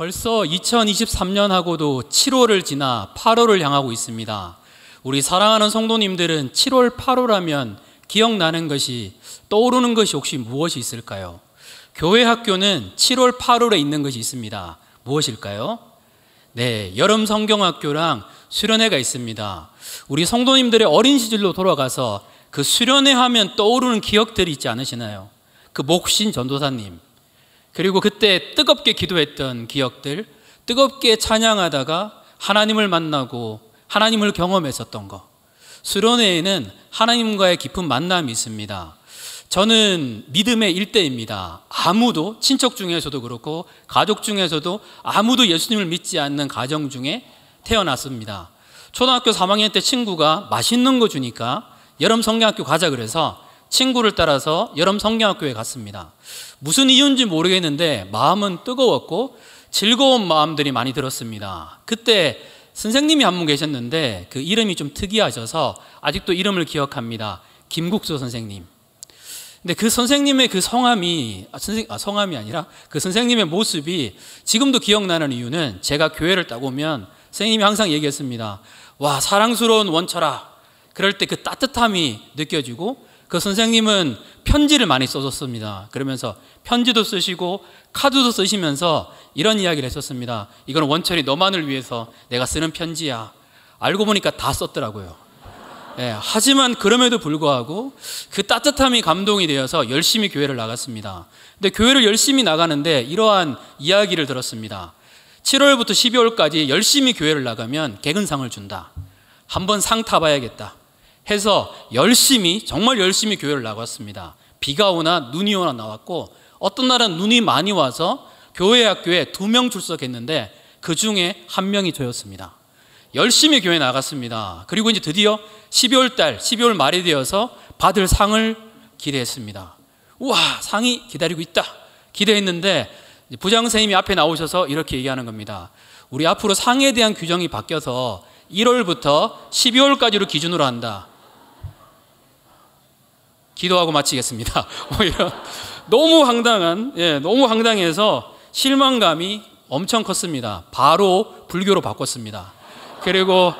벌써 2023년하고도 7월을 지나 8월을 향하고 있습니다. 우리 사랑하는 성도님들은 7월, 8월하면 기억나는 것이, 떠오르는 것이 혹시 무엇이 있을까요? 교회 학교는 7월, 8월에 있는 것이 있습니다. 무엇일까요? 네, 여름 성경학교랑 수련회가 있습니다. 우리 성도님들의 어린 시절로 돌아가서 그 수련회 하면 떠오르는 기억들이 있지 않으시나요? 그 목신 전도사님, 그리고 그때 뜨겁게 기도했던 기억들, 뜨겁게 찬양하다가 하나님을 만나고 하나님을 경험했었던 것. 수련회에는 하나님과의 깊은 만남이 있습니다. 저는 믿음의 일대입니다. 아무도, 친척 중에서도 그렇고 가족 중에서도 아무도 예수님을 믿지 않는 가정 중에 태어났습니다. 초등학교 3학년 때 친구가 맛있는 거 주니까 여름 성경학교 가자 그래서 친구를 따라서 여름 성경학교에 갔습니다. 무슨 이유인지 모르겠는데 마음은 뜨거웠고 즐거운 마음들이 많이 들었습니다. 그때 선생님이 한 분 계셨는데 그 이름이 좀 특이하셔서 아직도 이름을 기억합니다. 김국수 선생님. 근데 그 선생님의 그 성함이 아니라 그 선생님의 모습이 지금도 기억나는 이유는, 제가 교회를 딱 오면 선생님이 항상 얘기했습니다. 와, 사랑스러운 원철아. 그럴 때 그 따뜻함이 느껴지고, 그 선생님은 편지를 많이 써줬습니다. 그러면서 편지도 쓰시고 카드도 쓰시면서 이런 이야기를 했었습니다. 이건 원철이 너만을 위해서 내가 쓰는 편지야. 알고 보니까 다 썼더라고요. 네, 하지만 그럼에도 불구하고 그 따뜻함이 감동이 되어서 열심히 교회를 나갔습니다. 근데 교회를 열심히 나가는데 이러한 이야기를 들었습니다. 7월부터 12월까지 열심히 교회를 나가면 개근상을 준다. 한번 상 타봐야겠다 해서 열심히, 정말 열심히 교회를 나갔습니다. 비가 오나 눈이 오나 나왔고, 어떤 날은 눈이 많이 와서 교회 학교에 2명 출석했는데 그 중에 1명이 저였습니다. 열심히 교회 나갔습니다. 그리고 이제 드디어 12월 말이 되어서 받을 상을 기대했습니다. 우와, 상이 기다리고 있다 기대했는데 부장 선생님이 앞에 나오셔서 이렇게 얘기하는 겁니다. 우리 앞으로 상에 대한 규정이 바뀌어서 1월부터 12월까지로 기준으로 한다. 기도하고 마치겠습니다. 이런 너무 황당해서 실망감이 엄청 컸습니다. 바로 불교로 바꿨습니다. 그리고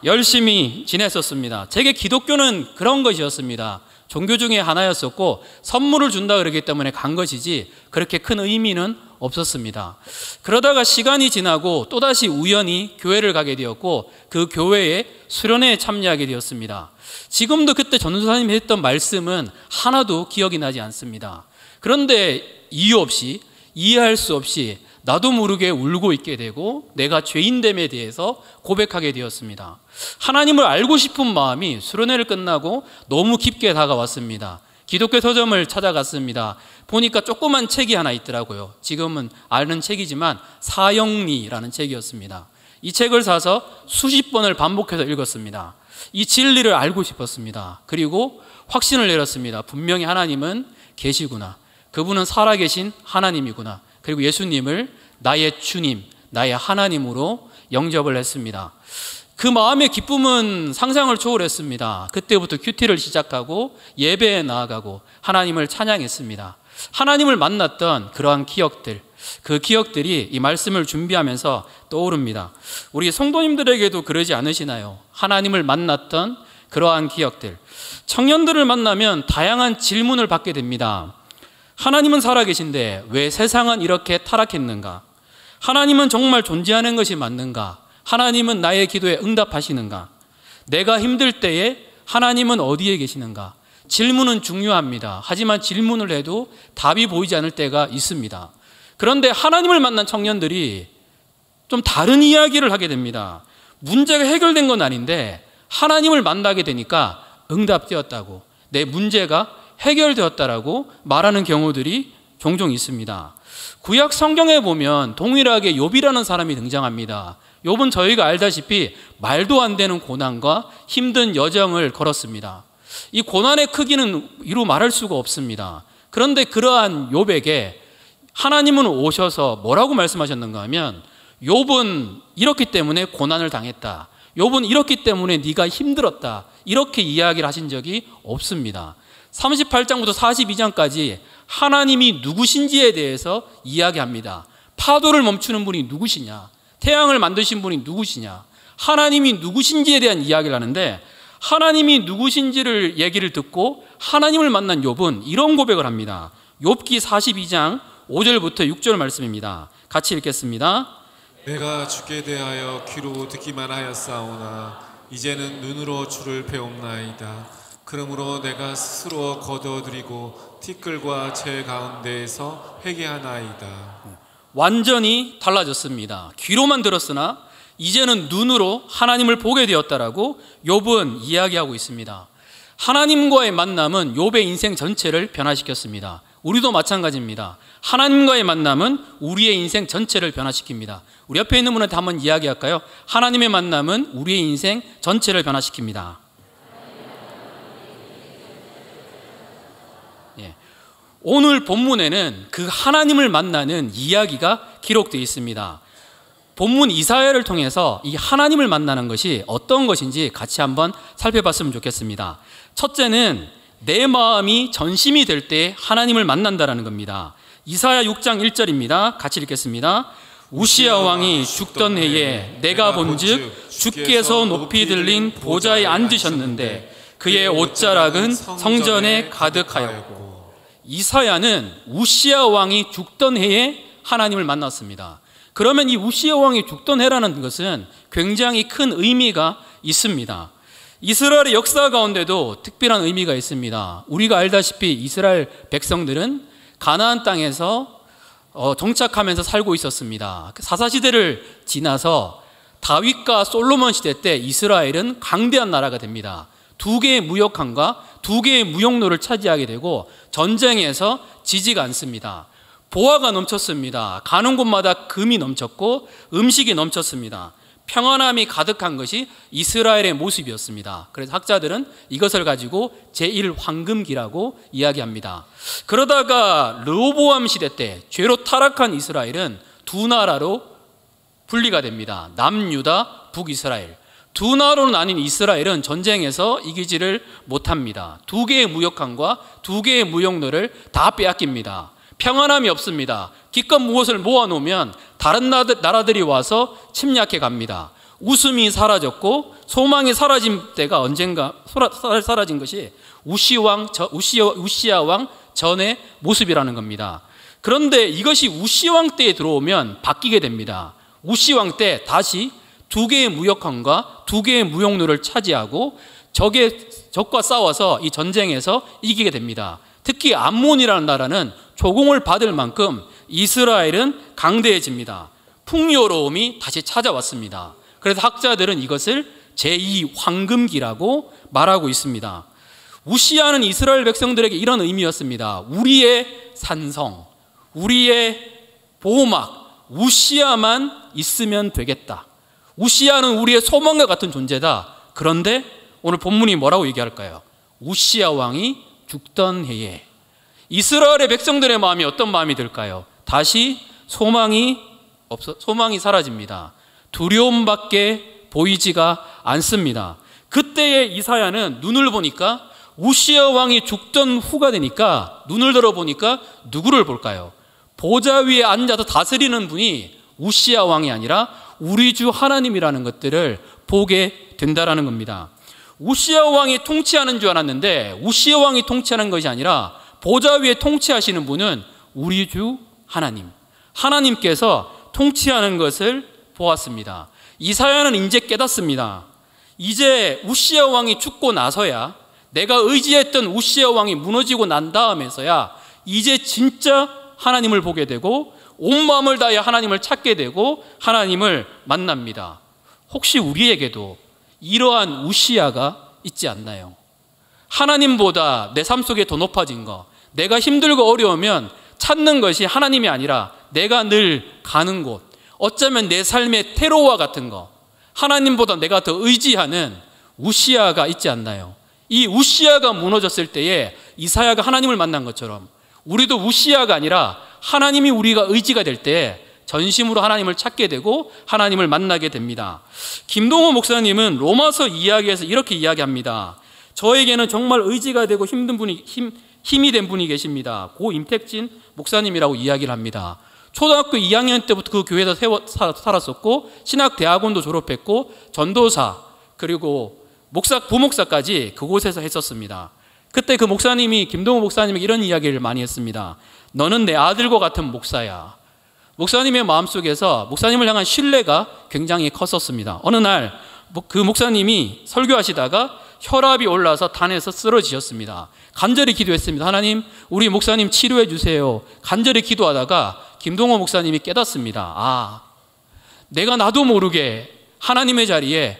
열심히 지냈었습니다. 제게 기독교는 그런 것이었습니다. 종교 중에 하나였었고 선물을 준다 그러기 때문에 간 것이지 그렇게 큰 의미는 없었습니다. 그러다가 시간이 지나고 또다시 우연히 교회를 가게 되었고 그 교회에 수련회에 참여하게 되었습니다. 지금도 그때 전도사님이 했던 말씀은 하나도 기억이 나지 않습니다. 그런데 이유 없이, 이해할 수 없이 나도 모르게 울고 있게 되고 내가 죄인됨에 대해서 고백하게 되었습니다. 하나님을 알고 싶은 마음이 수련회를 끝나고 너무 깊게 다가왔습니다. 기독교 서점을 찾아갔습니다. 보니까 조그만 책이 하나 있더라고요. 지금은 아는 책이지만 사형리라는 책이었습니다. 이 책을 사서 수십 번을 반복해서 읽었습니다. 이 진리를 알고 싶었습니다. 그리고 확신을 내렸습니다. 분명히 하나님은 계시구나. 그분은 살아계신 하나님이구나. 그리고 예수님을 나의 주님, 나의 하나님으로 영접을 했습니다. 그 마음의 기쁨은 상상을 초월했습니다. 그때부터 큐티를 시작하고 예배에 나아가고 하나님을 찬양했습니다. 하나님을 만났던 그러한 기억들, 그 기억들이 이 말씀을 준비하면서 떠오릅니다. 우리 성도님들에게도 그러지 않으시나요? 하나님을 만났던 그러한 기억들. 청년들을 만나면 다양한 질문을 받게 됩니다. 하나님은 살아계신데 왜 세상은 이렇게 타락했는가? 하나님은 정말 존재하는 것이 맞는가? 하나님은 나의 기도에 응답하시는가? 내가 힘들 때에 하나님은 어디에 계시는가? 질문은 중요합니다. 하지만 질문을 해도 답이 보이지 않을 때가 있습니다. 그런데 하나님을 만난 청년들이 좀 다른 이야기를 하게 됩니다. 문제가 해결된 건 아닌데 하나님을 만나게 되니까 응답되었다고, 내 문제가 해결되었다라고 말하는 경우들이 종종 있습니다. 구약 성경에 보면 동일하게 욥이라는 사람이 등장합니다. 욥은 저희가 알다시피 말도 안 되는 고난과 힘든 여정을 걸었습니다. 이 고난의 크기는 이루 말할 수가 없습니다. 그런데 그러한 욥에게 하나님은 오셔서 뭐라고 말씀하셨는가 하면, 욥은 이렇기 때문에 고난을 당했다, 욥은 이렇기 때문에 네가 힘들었다, 이렇게 이야기를 하신 적이 없습니다. 38장부터 42장까지 하나님이 누구신지에 대해서 이야기합니다. 파도를 멈추는 분이 누구시냐? 태양을 만드신 분이 누구시냐? 하나님이 누구신지에 대한 이야기를 하는데, 하나님이 누구신지를 얘기를 듣고 하나님을 만난 욥은 이런 고백을 합니다. 욥기 42장 5절부터 6절 말씀입니다. 같이 읽겠습니다. 내가 주께 대하여 귀로 듣기만 하였사오나 이제는 눈으로 주를 배움나이다. 그러므로 내가 스스로 거둬들이고 티끌과 재 가운데에서 회개하나이다. 완전히 달라졌습니다. 귀로만 들었으나 이제는 눈으로 하나님을 보게 되었다라고 욥은 이야기하고 있습니다. 하나님과의 만남은 욥의 인생 전체를 변화시켰습니다. 우리도 마찬가지입니다. 하나님과의 만남은 우리의 인생 전체를 변화시킵니다. 우리 옆에 있는 분한테 한번 이야기할까요? 하나님의 만남은 우리의 인생 전체를 변화시킵니다. 예. 오늘 본문에는 그 하나님을 만나는 이야기가 기록되어 있습니다. 본문 이사야를 통해서 이 하나님을 만나는 것이 어떤 것인지 같이 한번 살펴봤으면 좋겠습니다. 첫째는 내 마음이 전심이 될 때 하나님을 만난다라는 겁니다. 이사야 6장 1절입니다. 같이 읽겠습니다. 우시야 왕이 죽던 해에 내가 본즉 주께서 높이 들린 보좌에 앉으셨는데 그의 옷자락은 성전에 가득하였고. 이사야는 우시야 왕이 죽던 해에 하나님을 만났습니다. 그러면 이 우시야 왕이 죽던 해라는 것은 굉장히 큰 의미가 있습니다. 이스라엘의 역사 가운데도 특별한 의미가 있습니다. 우리가 알다시피 이스라엘 백성들은 가나안 땅에서 정착하면서 살고 있었습니다. 사사시대를 지나서 다윗과 솔로몬 시대 때 이스라엘은 강대한 나라가 됩니다. 두 개의 무역함과 두 개의 무역로를 차지하게 되고 전쟁에서 지지가 않습니다. 보화가 넘쳤습니다. 가는 곳마다 금이 넘쳤고 음식이 넘쳤습니다. 평안함이 가득한 것이 이스라엘의 모습이었습니다. 그래서 학자들은 이것을 가지고 제1황금기라고 이야기합니다. 그러다가 르호보암 시대 때 죄로 타락한 이스라엘은 두 나라로 분리가 됩니다. 남유다, 북이스라엘. 두 나라로 나뉜 이스라엘은 전쟁에서 이기지를 못합니다. 두 개의 무역함과 두 개의 무역로를 다 빼앗깁니다. 평안함이 없습니다. 기껏 무엇을 모아놓으면 다른 나라들이 와서 침략해 갑니다. 웃음이 사라졌고 소망이 사라진 때가 언젠가 사라진 것이 우시야 왕 전의 모습이라는 겁니다. 그런데 이것이 우시 왕 때에 들어오면 바뀌게 됩니다. 우시 왕 때 다시 두 개의 무역함과 두 개의 무역로를 차지하고 적과 싸워서 이 전쟁에서 이기게 됩니다. 특히 암몬이라는 나라는 조공을 받을 만큼 이스라엘은 강대해집니다. 풍요로움이 다시 찾아왔습니다. 그래서 학자들은 이것을 제2황금기라고 말하고 있습니다. 우시야는 이스라엘 백성들에게 이런 의미였습니다. 우리의 산성, 우리의 보호막, 우시야만 있으면 되겠다. 우시야는 우리의 소망과 같은 존재다. 그런데 오늘 본문이 뭐라고 얘기할까요? 우시야 왕이 죽던 해에 이스라엘의 백성들의 마음이 어떤 마음이 들까요? 다시 소망이 사라집니다. 두려움밖에 보이지가 않습니다. 그때의 이사야는 눈을 보니까 우시야 왕이 죽던 후가 되니까 눈을 들어보니까 누구를 볼까요? 보좌 위에 앉아서 다스리는 분이 우시야 왕이 아니라 우리 주 하나님이라는 것들을 보게 된다라는 겁니다. 우시야 왕이 통치하는 줄 알았는데 우시야 왕이 통치하는 것이 아니라 보좌 위에 통치하시는 분은 우리 주 하나님, 하나님께서 통치하는 것을 보았습니다. 이사야는 이제 깨닫습니다. 이제 우시야 왕이 죽고 나서야, 내가 의지했던 우시야 왕이 무너지고 난 다음에서야 이제 진짜 하나님을 보게 되고 온 마음을 다해 하나님을 찾게 되고 하나님을 만납니다. 혹시 우리에게도 이러한 우시야가 있지 않나요? 하나님보다 내 삶 속에 더 높아진 거, 내가 힘들고 어려우면 찾는 것이 하나님이 아니라 내가 늘 가는 곳, 어쩌면 내 삶의 테러와 같은 거, 하나님보다 내가 더 의지하는 우시야가 있지 않나요? 이 우시야가 무너졌을 때에 이사야가 하나님을 만난 것처럼 우리도 우시야가 아니라 하나님이 우리가 의지가 될 때 전심으로 하나님을 찾게 되고 하나님을 만나게 됩니다. 김동호 목사님은 로마서 이야기에서 이렇게 이야기합니다. 저에게는 정말 의지가 되고 힘이 된 분이 계십니다. 고 임택진 목사님이라고 이야기를 합니다. 초등학교 2학년 때부터 그 교회에서 살았었고 신학대학원도 졸업했고 전도사 그리고 부목사까지 그곳에서 했었습니다. 그때 그 목사님이 김동호 목사님에게 이런 이야기를 많이 했습니다. 너는 내 아들과 같은 목사야. 목사님의 마음속에서 목사님을 향한 신뢰가 굉장히 컸었습니다. 어느 날 그 목사님이 설교하시다가 혈압이 올라서 단에서 쓰러지셨습니다. 간절히 기도했습니다. 하나님, 우리 목사님 치료해 주세요. 간절히 기도하다가 김동호 목사님이 깨닫습니다. 내가 나도 모르게 하나님의 자리에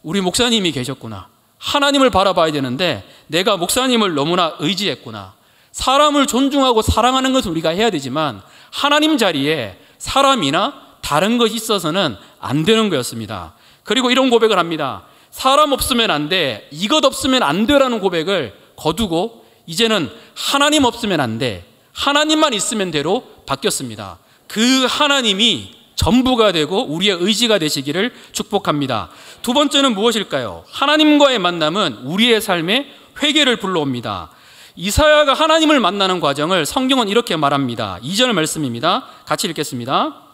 우리 목사님이 계셨구나. 하나님을 바라봐야 되는데 내가 목사님을 너무나 의지했구나. 사람을 존중하고 사랑하는 것을 우리가 해야 되지만 하나님 자리에 사람이나 다른 것이 있어서는 안 되는 거였습니다. 그리고 이런 고백을 합니다. 사람 없으면 안 돼, 이것 없으면 안 돼라는 고백을 거두고 이제는 하나님 없으면 안 돼, 하나님만 있으면 돼로 바뀌었습니다. 그 하나님이 전부가 되고 우리의 의지가 되시기를 축복합니다. 두 번째는 무엇일까요? 하나님과의 만남은 우리의 삶에 회개를 불러옵니다. 이사야가 하나님을 만나는 과정을 성경은 이렇게 말합니다. 2절 말씀입니다. 같이 읽겠습니다.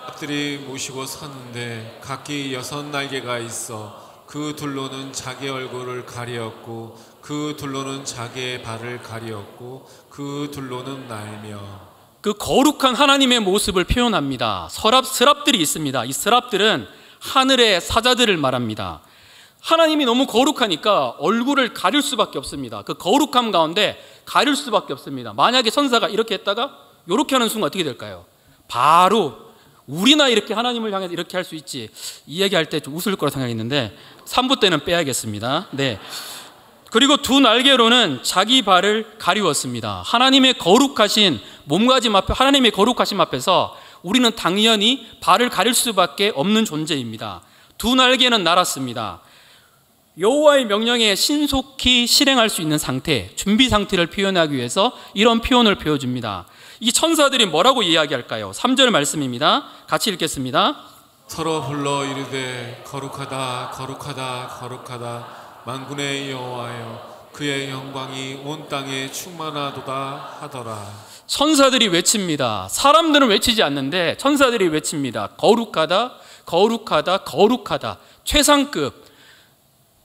사람들이 모시고 섰는데 각기 6날개가 있어 그 둘로는 자기 얼굴을 가리었고 그 둘로는 자기의 발을 가리었고 그 둘로는 날며. 그 거룩한 하나님의 모습을 표현합니다. 스랍들이 있습니다. 이 스랍들은 하늘의 사자들을 말합니다. 하나님이 너무 거룩하니까 얼굴을 가릴 수밖에 없습니다. 그 거룩함 가운데 가릴 수밖에 없습니다. 만약에 천사가 이렇게 했다가 이렇게 하는 순간 어떻게 될까요? 바로 우리나 이렇게 하나님을 향해서 이렇게 할 수 있지. 이 얘기할 때 좀 웃을 거라 생각했는데 3부 때는 빼야겠습니다. 네. 그리고 두 날개로는 자기 발을 가리웠습니다. 하나님의 거룩하신 몸가짐 앞에, 하나님의 거룩하심 앞에서 우리는 당연히 발을 가릴 수밖에 없는 존재입니다. 두 날개는 날았습니다. 여호와의 명령에 신속히 실행할 수 있는 상태, 준비 상태를 표현하기 위해서 이런 표현을 보여줍니다. 이 천사들이 뭐라고 이야기할까요? 3절 말씀입니다. 같이 읽겠습니다. 서로 불러 이르되 거룩하다 거룩하다 거룩하다 만군의 여호와여 그의 영광이 온 땅에 충만하도다 하더라. 천사들이 외칩니다. 사람들은 외치지 않는데 천사들이 외칩니다. 거룩하다 거룩하다 거룩하다. 최상급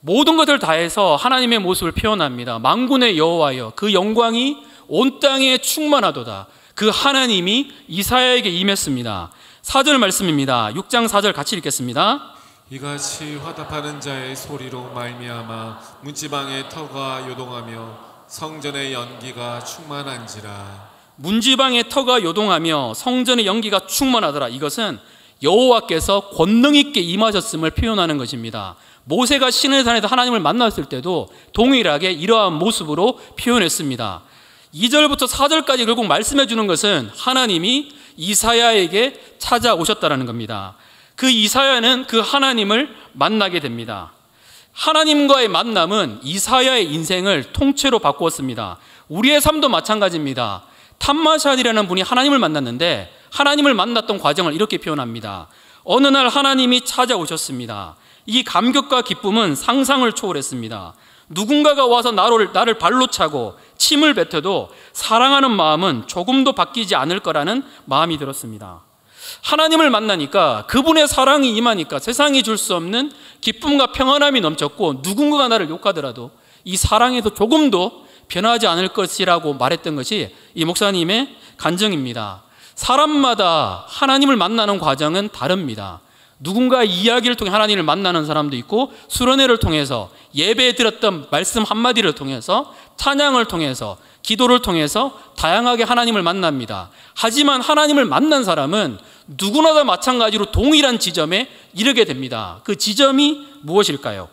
모든 것을 다해서 하나님의 모습을 표현합니다. 만군의 여호와여 그 영광이 온 땅에 충만하도다. 그 하나님이 이사야에게 임했습니다. 4절 말씀입니다. 6장 4절 같이 읽겠습니다. 이같이 화답하는 자의 소리로 말미암아 문지방의 터가 요동하며 성전의 연기가 충만한지라. 문지방의 터가 요동하며 성전의 연기가 충만하더라. 이것은 여호와께서 권능 있게 임하셨음을 표현하는 것입니다. 모세가 시내산에서 하나님을 만났을 때도 동일하게 이러한 모습으로 표현했습니다. 2절부터 4절까지 결국 말씀해 주는 것은 하나님이 이사야에게 찾아오셨다는 겁니다. 그 이사야는 그 하나님을 만나게 됩니다. 하나님과의 만남은 이사야의 인생을 통째로 바꾸었습니다. 우리의 삶도 마찬가지입니다. 탐마샬이라는 분이 하나님을 만났는데 하나님을 만났던 과정을 이렇게 표현합니다. 어느 날 하나님이 찾아오셨습니다. 이 감격과 기쁨은 상상을 초월했습니다. 누군가가 와서 나를 발로 차고 침을 뱉어도 사랑하는 마음은 조금도 바뀌지 않을 거라는 마음이 들었습니다. 하나님을 만나니까 그분의 사랑이 임하니까 세상이 줄 수 없는 기쁨과 평안함이 넘쳤고 누군가가 나를 욕하더라도 이 사랑에도 조금도 변하지 않을 것이라고 말했던 것이 이 목사님의 간증입니다. 사람마다 하나님을 만나는 과정은 다릅니다. 누군가의 이야기를 통해 하나님을 만나는 사람도 있고 수련회를 통해서 예배에 드렸던 말씀 한마디를 통해서 찬양을 통해서 기도를 통해서 다양하게 하나님을 만납니다. 하지만 하나님을 만난 사람은 누구나 다 마찬가지로 동일한 지점에 이르게 됩니다. 그 지점이 무엇일까요?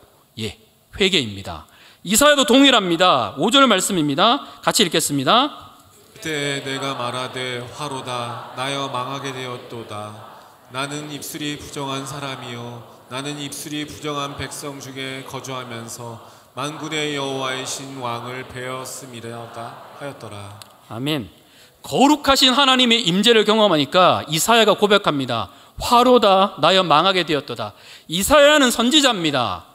회개입니다. 이사야도 동일합니다. 5절 말씀입니다. 같이 읽겠습니다. 그때 내가 말하되 화로다 나여 망하게 되었도다. 나는 입술이 부정한 사람이요 나는 입술이 부정한 백성 중에 거주하면서 만군의 여호와이신 왕을 배웠음이라 하였더라. 아멘. 거룩하신 하나님의 임재를 경험하니까 이사야가 고백합니다. 화로다 나여 망하게 되었도다. 이사야는 선지자입니다.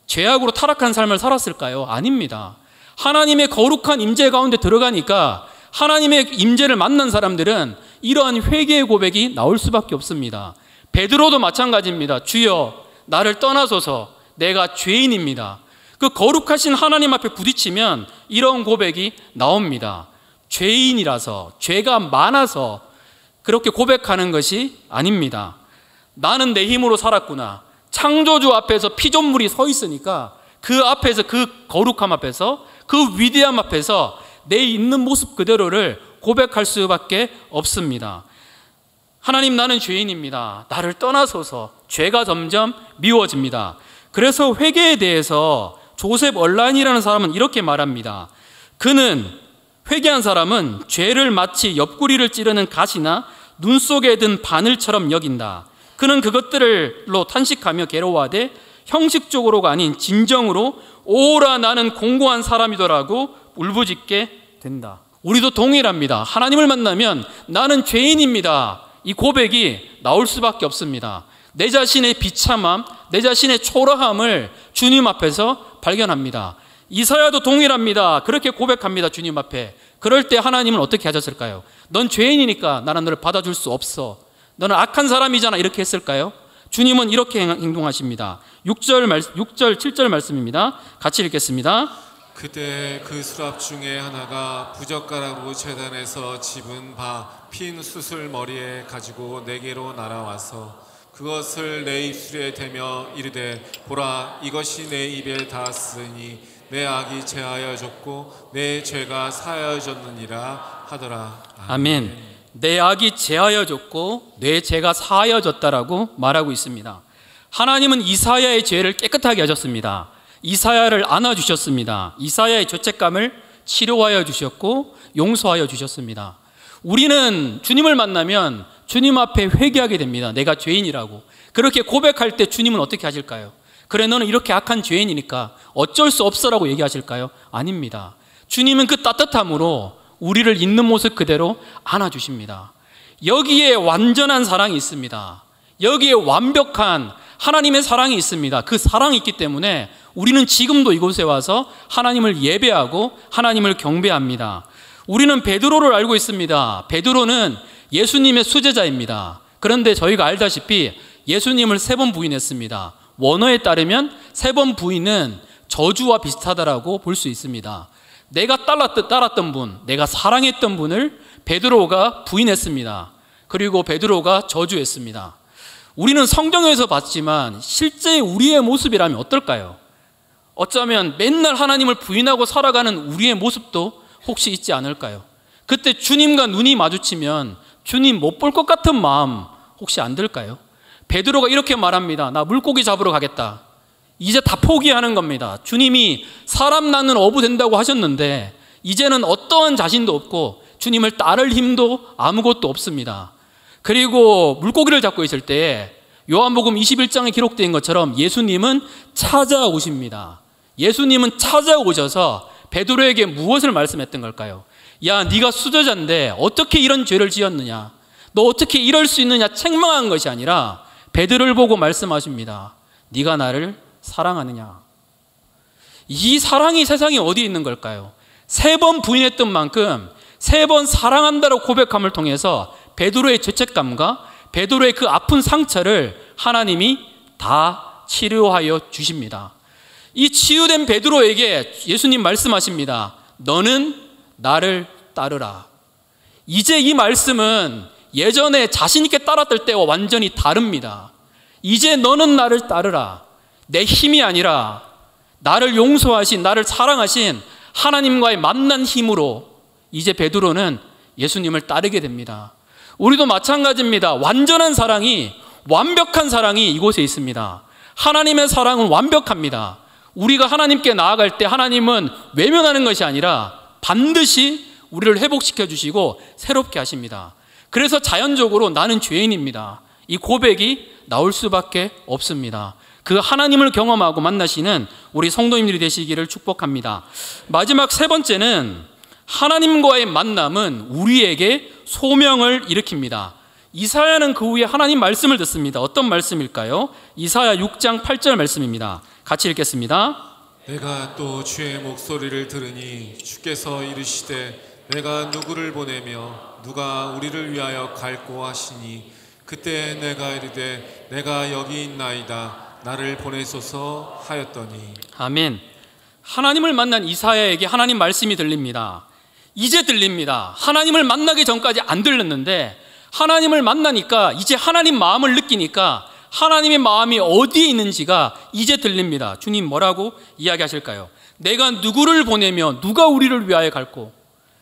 죄악으로 타락한 삶을 살았을까요? 아닙니다. 하나님의 거룩한 임재 가운데 들어가니까 하나님의 임재를 만난 사람들은 이러한 회개의 고백이 나올 수밖에 없습니다. 베드로도 마찬가지입니다. 주여 나를 떠나소서 내가 죄인입니다. 그 거룩하신 하나님 앞에 부딪히면 이런 고백이 나옵니다. 죄인이라서, 죄가 많아서 그렇게 고백하는 것이 아닙니다. 나는 내 힘으로 살았구나. 창조주 앞에서 피조물이 서 있으니까 그 앞에서, 그 거룩함 앞에서, 그 위대함 앞에서 내 있는 모습 그대로를 고백할 수밖에 없습니다. 하나님, 나는 죄인입니다. 나를 떠나소서. 죄가 점점 미워집니다. 그래서 회개에 대해서 조셉 얼란이라는 사람은 이렇게 말합니다. 그는, 회개한 사람은 죄를 마치 옆구리를 찌르는 가시나 눈 속에 든 바늘처럼 여긴다. 그는 그것들로 탄식하며 괴로워하되 형식적으로가 아닌 진정으로 오라 나는 공고한 사람이더라고 울부짖게 된다. 우리도 동일합니다. 하나님을 만나면 나는 죄인입니다. 이 고백이 나올 수밖에 없습니다. 내 자신의 비참함, 내 자신의 초라함을 주님 앞에서 발견합니다. 이사야도 동일합니다. 그렇게 고백합니다. 주님 앞에. 그럴 때 하나님은 어떻게 하셨을까요? 넌 죄인이니까 나는 너를 받아줄 수 없어. 너는 악한 사람이잖아. 이렇게 했을까요? 주님은 이렇게 행동하십니다. 6절, 7절 말씀입니다. 같이 읽겠습니다. 그때 그 수랍 중에 하나가 부젓가락으로 제단에서 집은 바 핀 수술 머리에 가지고 내게로 날아와서 그것을 내 입술에 대며 이르되 보라 이것이 내 입에 닿았으니 내 악이 제하여졌고 내 죄가 사하여졌느니라 하더라. 아멘. 내 악이 제하여졌고 내 죄가 사하여졌다라고 말하고 있습니다. 하나님은 이사야의 죄를 깨끗하게 하셨습니다. 이사야를 안아주셨습니다. 이사야의 죄책감을 치료하여 주셨고 용서하여 주셨습니다. 우리는 주님을 만나면 주님 앞에 회개하게 됩니다. 내가 죄인이라고. 그렇게 고백할 때 주님은 어떻게 하실까요? 그래 너는 이렇게 악한 죄인이니까 어쩔 수 없어라고 얘기하실까요? 아닙니다. 주님은 그 따뜻함으로 우리를 있는 모습 그대로 안아주십니다. 여기에 완전한 사랑이 있습니다. 여기에 완벽한 하나님의 사랑이 있습니다. 그 사랑이 있기 때문에 우리는 지금도 이곳에 와서 하나님을 예배하고 하나님을 경배합니다. 우리는 베드로를 알고 있습니다. 베드로는 예수님의 수제자입니다. 그런데 저희가 알다시피 예수님을 3번 부인했습니다. 원어에 따르면 3번 부인은 저주와 비슷하다라고 볼 수 있습니다. 내가 따랐던 분, 내가 사랑했던 분을 베드로가 부인했습니다. 그리고 베드로가 저주했습니다. 우리는 성경에서 봤지만 실제 우리의 모습이라면 어떨까요? 어쩌면 맨날 하나님을 부인하고 살아가는 우리의 모습도 혹시 있지 않을까요? 그때 주님과 눈이 마주치면 주님 못 볼 것 같은 마음 혹시 안 들까요? 베드로가 이렇게 말합니다. 나 물고기 잡으러 가겠다. 이제 다 포기하는 겁니다. 주님이 사람 낳는 어부 된다고 하셨는데 이제는 어떠한 자신도 없고 주님을 따를 힘도 아무것도 없습니다. 그리고 물고기를 잡고 있을 때 요한복음 21장에 기록된 것처럼 예수님은 찾아오십니다. 예수님은 찾아오셔서 베드로에게 무엇을 말씀했던 걸까요? 야, 네가 수제자인데 어떻게 이런 죄를 지었느냐? 너 어떻게 이럴 수 있느냐? 책망한 것이 아니라 베드로를 보고 말씀하십니다. 네가 나를 사랑하느냐? 이 사랑이 세상에 어디 있는 걸까요? 3번 부인했던 만큼 3번 사랑한다고 고백함을 통해서 베드로의 죄책감과 베드로의 그 아픈 상처를 하나님이 다 치료하여 주십니다. 이 치유된 베드로에게 예수님 말씀하십니다. 너는 나를 따르라. 이제 이 말씀은 예전에 자신 있게 따랐을 때와 완전히 다릅니다. 이제 너는 나를 따르라. 내 힘이 아니라 나를 용서하신, 나를 사랑하신 하나님과의 만난 힘으로 이제 베드로는 예수님을 따르게 됩니다. 우리도 마찬가지입니다. 완전한 사랑이, 완벽한 사랑이 이곳에 있습니다. 하나님의 사랑은 완벽합니다. 우리가 하나님께 나아갈 때 하나님은 외면하는 것이 아니라 반드시 우리를 회복시켜 주시고 새롭게 하십니다. 그래서 자연적으로 나는 죄인입니다. 이 고백이 나올 수밖에 없습니다. 그 하나님을 경험하고 만나시는 우리 성도님들이 되시기를 축복합니다. 마지막 3번째는 하나님과의 만남은 우리에게 소명을 일으킵니다. 이사야는 그 후에 하나님 말씀을 듣습니다. 어떤 말씀일까요? 이사야 6장 8절 말씀입니다. 같이 읽겠습니다. 내가 또 주의 목소리를 들으니 주께서 이르시되 내가 누구를 보내며 누가 우리를 위하여 갈꼬 하시니 그때 내가 이르되 내가 여기 있나이다 나를 보내소서 하였더니. 아멘. 하나님을 만난 이사야에게 하나님 말씀이 들립니다. 이제 들립니다. 하나님을 만나기 전까지 안 들렸는데 하나님을 만나니까 이제 하나님 마음을 느끼니까 하나님의 마음이 어디에 있는지가 이제 들립니다. 주님 뭐라고 이야기하실까요? 내가 누구를 보내며 누가 우리를 위하여 갈꼬?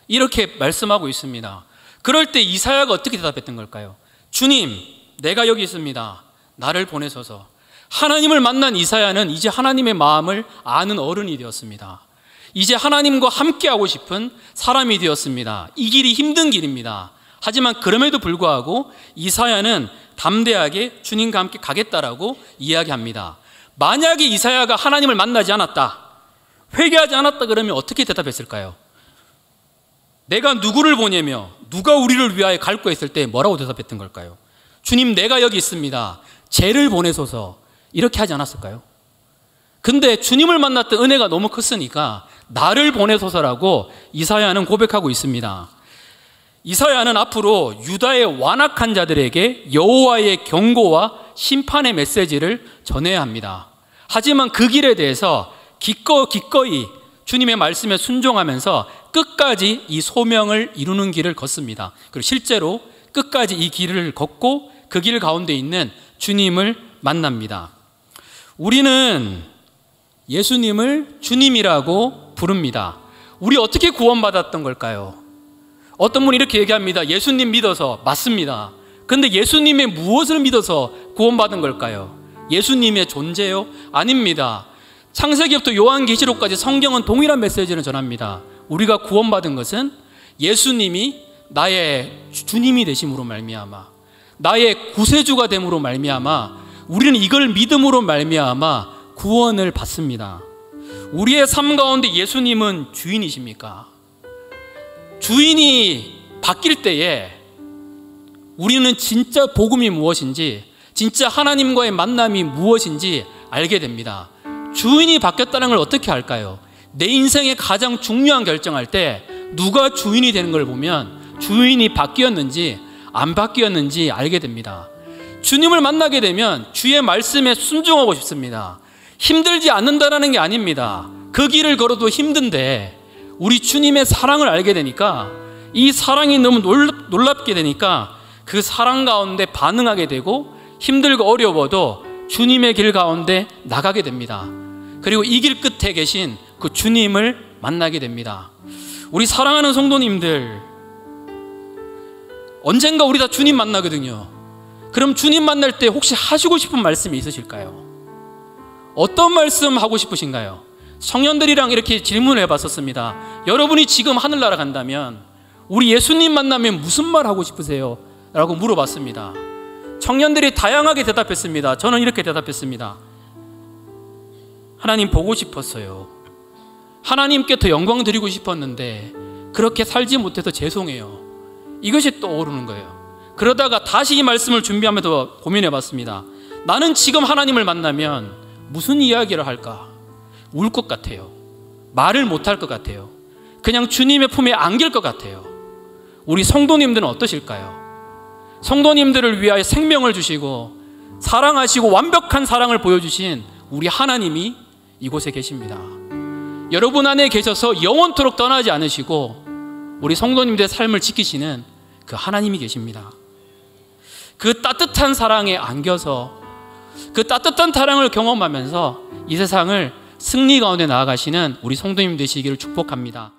이렇게 말씀하고 있습니다. 그럴 때 이사야가 어떻게 대답했던 걸까요? 주님, 내가 여기 있습니다. 나를 보내소서. 하나님을 만난 이사야는 이제 하나님의 마음을 아는 어른이 되었습니다. 이제 하나님과 함께하고 싶은 사람이 되었습니다. 이 길이 힘든 길입니다. 하지만 그럼에도 불구하고 이사야는 담대하게 주님과 함께 가겠다라고 이야기합니다. 만약에 이사야가 하나님을 만나지 않았다, 회개하지 않았다 그러면 어떻게 대답했을까요? 내가 누구를 보내며 누가 우리를 위하여 갈꼬 했을 때 뭐라고 대답했던 걸까요? 주님, 내가 여기 있습니다. 쟤를 보내소서. 이렇게 하지 않았을까요? 근데 주님을 만났던 은혜가 너무 컸으니까 나를 보내소서라고 이사야는 고백하고 있습니다. 이사야는 앞으로 유다의 완악한 자들에게 여호와의 경고와 심판의 메시지를 전해야 합니다. 하지만 그 길에 대해서 기꺼이 주님의 말씀에 순종하면서 끝까지 이 소명을 이루는 길을 걷습니다. 그리고 실제로 끝까지 이 길을 걷고 그 길 가운데 있는 주님을 만납니다. 우리는 예수님을 주님이라고 부릅니다. 우리 어떻게 구원받았던 걸까요? 어떤 분이 이렇게 얘기합니다. 예수님 믿어서. 맞습니다. 근데 예수님의 무엇을 믿어서 구원받은 걸까요? 예수님의 존재요? 아닙니다. 창세기부터 요한계시록까지 성경은 동일한 메시지를 전합니다. 우리가 구원받은 것은 예수님이 나의 주님이 되심으로 말미암아, 나의 구세주가 됨으로 말미암아, 우리는 이걸 믿음으로 말미암아 구원을 받습니다. 우리의 삶 가운데 예수님은 주인이십니까? 주인이 바뀔 때에 우리는 진짜 복음이 무엇인지, 진짜 하나님과의 만남이 무엇인지 알게 됩니다. 주인이 바뀌었다는 걸 어떻게 알까요? 내 인생의 가장 중요한 결정할 때 누가 주인이 되는 걸 보면 주인이 바뀌었는지 안 바뀌었는지 알게 됩니다. 주님을 만나게 되면 주의 말씀에 순종하고 싶습니다. 힘들지 않는다는 게 아닙니다. 그 길을 걸어도 힘든데 우리 주님의 사랑을 알게 되니까, 이 사랑이 너무 놀랍게 되니까 그 사랑 가운데 반응하게 되고 힘들고 어려워도 주님의 길 가운데 나가게 됩니다. 그리고 이 길 끝에 계신 그 주님을 만나게 됩니다. 우리 사랑하는 성도님들, 언젠가 우리 다 주님 만나거든요. 그럼 주님 만날 때 혹시 하시고 싶은 말씀이 있으실까요? 어떤 말씀 하고 싶으신가요? 청년들이랑 이렇게 질문을 해봤었습니다. 여러분이 지금 하늘나라 간다면 우리 예수님 만나면 무슨 말 하고 싶으세요? 라고 물어봤습니다. 청년들이 다양하게 대답했습니다. 저는 이렇게 대답했습니다. 하나님 보고 싶었어요. 하나님께 더 영광 드리고 싶었는데 그렇게 살지 못해서 죄송해요. 이것이 떠오르는 거예요. 그러다가 다시 이 말씀을 준비하면서 고민해봤습니다. 나는 지금 하나님을 만나면 무슨 이야기를 할까? 울 것 같아요. 말을 못할 것 같아요. 그냥 주님의 품에 안길 것 같아요. 우리 성도님들은 어떠실까요? 성도님들을 위하여 생명을 주시고 사랑하시고 완벽한 사랑을 보여주신 우리 하나님이 이곳에 계십니다. 여러분 안에 계셔서 영원토록 떠나지 않으시고 우리 성도님들의 삶을 지키시는 그 하나님이 계십니다. 그 따뜻한 사랑에 안겨서 그 따뜻한 사랑을 경험하면서 이 세상을 승리 가운데 나아가시는 우리 성도님 되시기를 축복합니다.